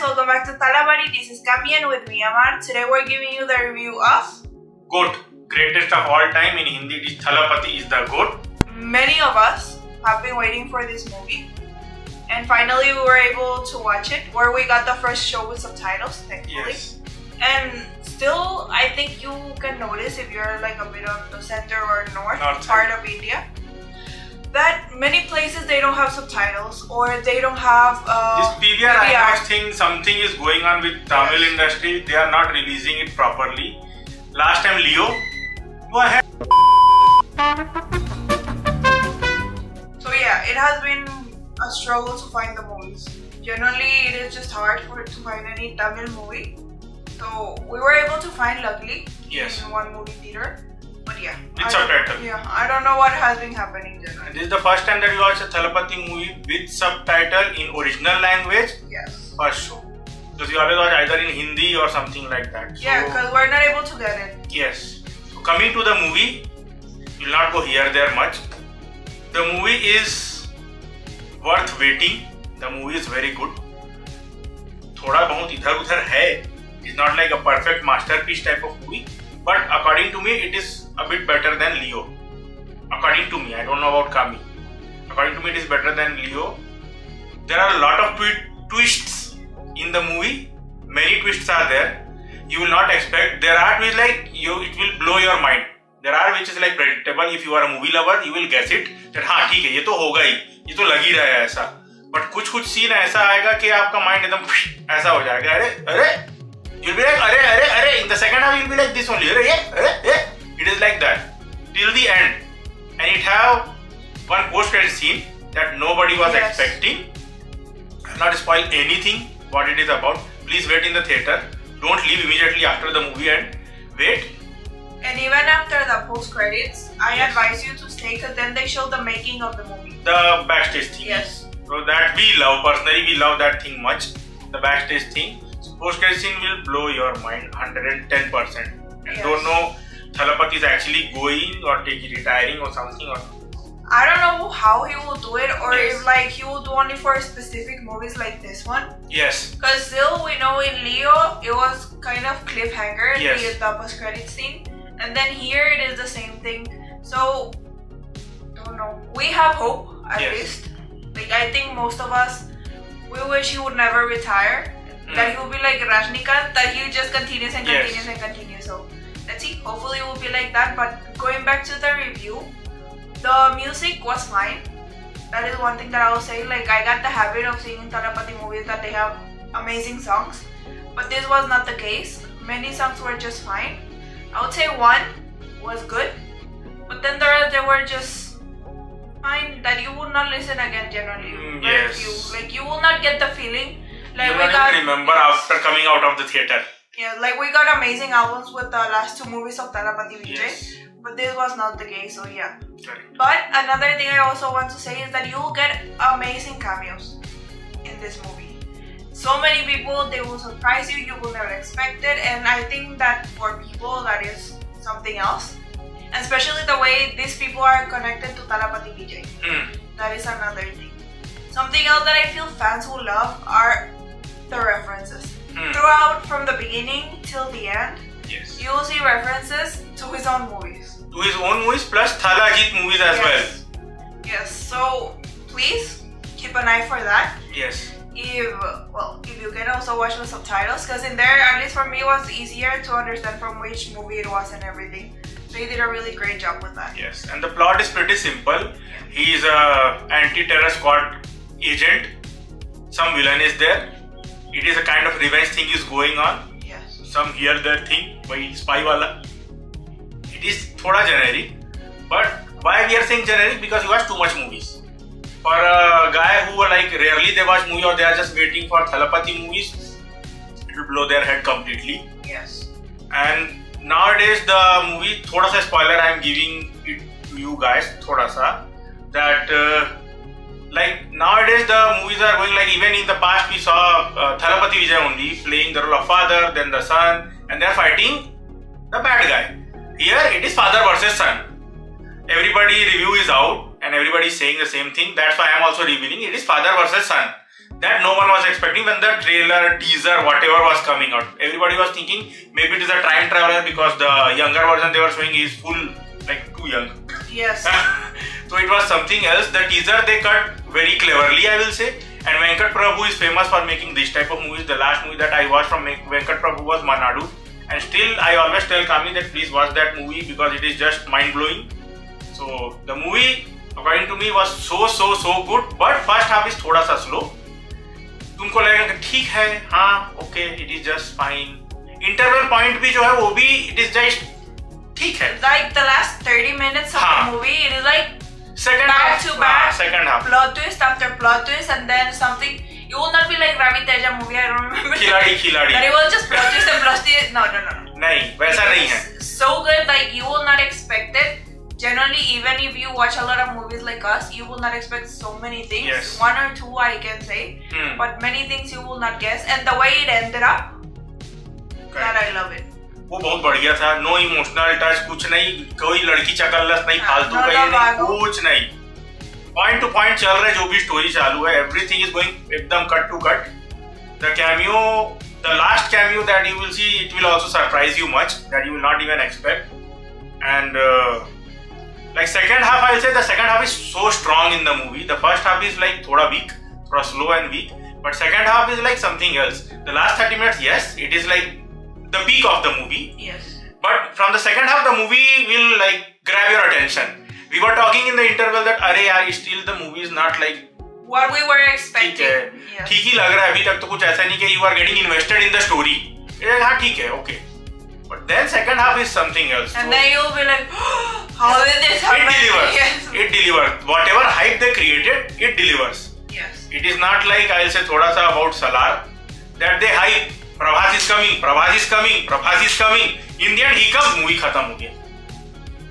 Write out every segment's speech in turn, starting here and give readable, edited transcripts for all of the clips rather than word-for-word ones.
welcome back to Thalapathy. This is Kami and with me Amar. Today we're giving you the review of GOAT, greatest of all time. In Hindi it is Thalapathy is the GOAT. Many of us have been waiting for this movie, and finally we were able to watch it, where we got the first show with subtitles, thankfully. Yes. And still, I think you can notice if you're like a bit on the center or north North part side of India, that many places they don't have subtitles or they don't have this PVR IMAX thing, something is going on with Tamil industry. They are not releasing it properly. Last time Leo, go ahead. So yeah, it has been a struggle to find the movies. Generally, it is just hard to find any Tamil movie. So we were able to find, luckily, Yes. in one movie theater. But yeah, With subtitle. I don't know what has been happening generally. This is the first time that we watch a Thalapathy movie with subtitle in original language. Yes. First show. Because we always watch either in Hindi or something like that. So, Yeah, because we're not able to get it. yes. So coming to the movie, you'll not go here there much. The movie is worth waiting. The movie is very good. थोड़ा बहुत इधर उधर है. It's not like a perfect masterpiece type of movie, but according to me, it is a bit better than Leo. According to me, I don't know about Kami. According to me, it is better than Leo. There are a lot of twists in the movie. Many twists are there. You will not expect. There are twists like it will blow your mind. There are which is like predictable. If you are a movie lover, you will guess it. That हाँ ठीक है, ये तो होगा ही, ये तो लग ही रहा है ऐसा. But कुछ सीन ऐसा आएगा कि आपका माइंड एकदम ऐसा हो जाएगा. अरे you'll be like अरे. In the second half you'll be like this only. अरे. It is like that till the end, and it have one post-credit scene that nobody was expecting. I'll not spoil anything what it is about. Please wait in the theater. Don't leave immediately after the movie and wait. And even after the post-credits, I advise you to stay, because then they show the making of the movie. The backstage thing. Yes. So that we love, personally we love that thing much. The backstage thing. So post-credit scene will blow your mind 110%. And don't know Thalapathy is actually going or retiring or something, or I don't know how he will do it, or Yes. if like he will do only for specific movies like this one. yes. Because still, we know in Leo, it was kind of cliffhanger, Yes. the post-credit scene. And then here it is the same thing. So, don't know. We have hope, at Yes. least. Like, I think most of us, we wish he would never retire. That he would be like Rajnikant, that he just continues and Yes. continues and continues. So, let's see. Hopefully it will be like that. But going back to the review, the music was fine. That is one thing that I will say. Like, I got the habit of seeing Thalapathy movies that they have amazing songs. But this was not the case. Many songs were just fine. I would say one was good. But then they were just fine, that you would not listen again generally. Very yes. few. Like, you will not get the feeling. Like, You we don't got, even remember after coming out of the theater. yeah, like we got amazing albums with the last two movies of Thalapathy Vijay. Yes. But this was not the case, so yeah. Correct. But another thing I also want to say is that you will get amazing cameos in this movie. So many people, they will surprise you, you will never expect it, and I think that for people that is something else. And especially the way these people are connected to Thalapathy Vijay. That is another thing. Something else that I feel fans will love are the references. Throughout, from the beginning till the end, Yes. you will see references to his own movies. To his own movies plus Thalajit movies as well. Yes, so please keep an eye for that. Yes. If you can also watch the subtitles, because in there, at least for me, it was easier to understand from which movie it was and everything. So he did a really great job with that. Yes. And the plot is pretty simple. He is a anti-terror squad agent. Some villain is there. It is a kind of revenge thing is going on. Yes. Some here there thing by spy wala. It is thoda generic. But why we are saying generic? Because you watch too much movies. For a guy who like rarely they watch movie or they are just waiting for Thalapathy movies, it will blow their head completely. Yes. And nowadays the movie, thoda sa spoiler I am giving it to you guys, thoda sa, that like nowadays the movies are going like, even in the past we saw Thalapathy Vijay only playing the role of father, then the son, and they are fighting the bad guy. Here it is father versus son. Everybody review is out and everybody is saying the same thing. That's why I am also revealing it is father versus son. that no one was expecting when the trailer, teaser, whatever was coming out. Everybody was thinking maybe it is a time traveler because the younger version they were showing is full, like too young. Yes. So it was something else. The teaser they cut very cleverly, I will say. And Venkat Prabhu is famous for making this type of movies. The last movie that I watched from Venkat Prabhu was Manadu. And still I always tell Kami that please watch that movie because it is just mind-blowing. So the movie according to me was so good. But first half is थोड़ा सा slow. तुमको लगेगा कि ठीक है, हाँ, okay, it is just fine. Interval point भी जो है वो भी it is just ठीक है. Like the last 30 minutes of the movie, it is like second back half, to back, second half, plot twist after plot twist, and then something. You will not be like Ravi Teja movie. I don't remember. खिलाड़ी. That it was just plot twist and plot twist. No. नहीं, वैसा नहीं है. So good, like you will not expect it. Generally, even if you watch a lot of movies like us, you will not expect so many things. Yes. One or two, I can say, but many things you will not guess. And the way it ended up, that I love it. वो बहुत बढ़िया था. No emotional touch, कुछ नहीं. कोई लड़की चकल्लस नहीं, फालतू का ये नहीं, कुछ नहीं. Point to point चल रहा है जो भी स्टोरी चालू है. Everything is going एकदम cut to cut. The cameo, the last cameo that you will see, it will also surprise you much that you will not even expect. And like second half, I'll say the second half is so strong in the movie. The first half is like thoda weak, thoda slow and weak. But second half is like something else. The last 30 minutes, yes, it is like the peak of the movie. Yes. But from the second half, the movie will like grab your attention. We were talking in the interval that अरे यार still the movie is not like what we were expecting. ठीक है, ठीक ही लग रहा है अभी तक तो कुछ ऐसा नहीं कि you are getting invested in the story. हाँ ठीक है, okay. But then second half is something else. And then you'll be like, how did this happen? It delivers. Yes. It delivers. Whatever hype they created, it delivers. Yes. It is not like I'll say थोड़ा सा about Salar that they hype. Prabhas is coming. Prabhas is coming. Prabhas is coming. In the end he comes, movie खत्म हो गया.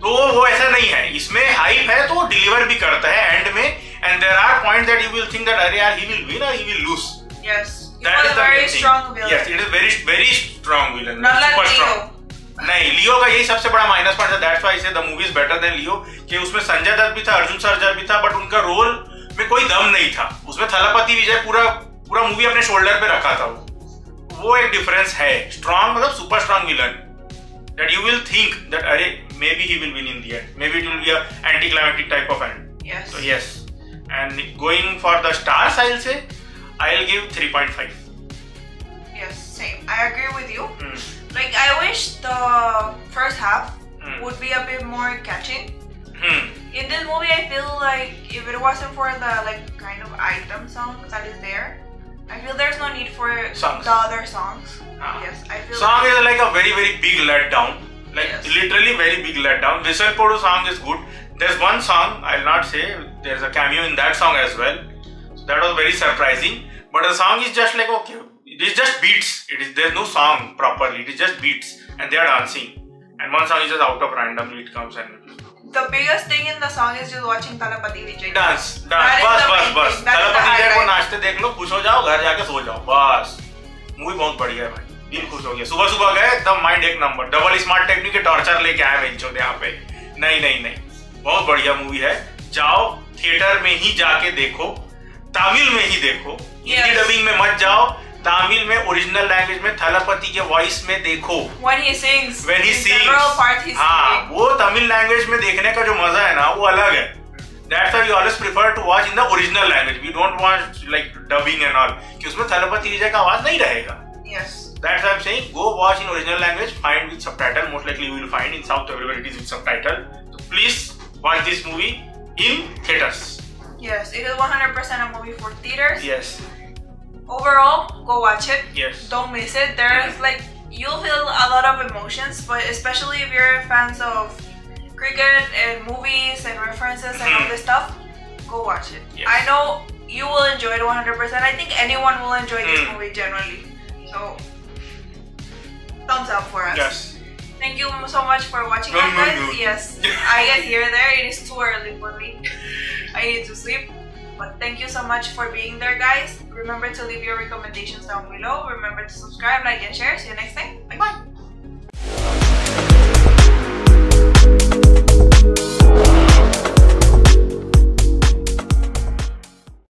तो वो ऐसा नहीं है. इसमें hype है तो deliver भी करता है end में. And there are points that you will think that अरे यार he will win or he will lose. Yes. That is a very strong villain. Yes, it is very strong villain. Not like Super Leo. strong. नहीं, लियो का यही सबसे बड़ा minus point है. That's why I say the movie is better than लियो. कि उसमें संजय दत्त भी था, अर्जुन सर्जा भी था, बट उनका रोल में कोई दम नहीं था. उसमें थलपति विजय पूरा मूवी अपने शोल्डर पे रखा था. वो एक डिफरेंस है. स्ट्रॉन्ग मतलब super strong villain. That you will think that अरे maybe he will win in the end. Maybe it will be a anticlimactic type of end. Yes. So yes. And going for the stars, I'll say I'll give 3.5. Yes, same. I agree with you. Like I wish the first half would be a bit more catching. In this movie, I feel like if it wasn't for the like kind of item song that is there, I feel there's no need for songs. The other songs. Yes, I feel song is like a very big letdown. Like literally very big letdown. Whistle Podu song is good. There's one song I'll not say. There's a cameo in that song as well. So that was very surprising. But the song is just like okay. It is just beats. There's no song properly. It is just beats, and they are dancing. And one song is just out of randomly it comes and. The biggest thing in the song is just watching Thalapathy Vijay. Dance. बस. Thalapathy Vijay को नाचते देख लो, खुश हो जाओ, घर जाके सो जाओ, बस. मूवी बहुत बढ़िया है भाई. दिल खुश हो गया. सुबह गए, एकदम माइंड एक नंबर. डबल स्मार्ट टेक्निक के टॉर्चर लेके आए बेंचो यहाँ पे. नहीं. बहुत बढ़िया मूवी है. जाओ थिएटर में ही जाके देखो. तमिल में ही देखो. हिंदी डबिंग में मत जाओ. तमिल में ओरिजिनल लैंग्वेज में थलपति के वॉइस में देखो. When he sings. हाँ, वो तमिल लैंग्वेज में देखने का जो मजा है ना वो अलग है. That's why we always prefer to watch in the original language. We don't want like dubbing and all. कि उसमें थलपति विजय का आवाज नहीं रहेगा. Yes. That's why I'm saying go watch in original language. Find with subtitle. Most likely you will find in South everywhere it is with subtitle. So please watch this movie in theaters. Yes, it is 100% a movie for theaters. Yes. Overall, go watch it. Yes. Don't miss it. There's like you'll feel a lot of emotions, but especially if you're fans of cricket and movies and references and all this stuff, go watch it. Yes. I know you will enjoy it 100%. I think anyone will enjoy this movie generally. So, thumbs up for us. Yes. Thank you so much for watching us, guys. Yes, I get here there. It is too early for me. I need to sleep. But thank you so much for being there, guys. Remember to leave your recommendations down below. Remember to subscribe, like, and share. See you next time. Bye.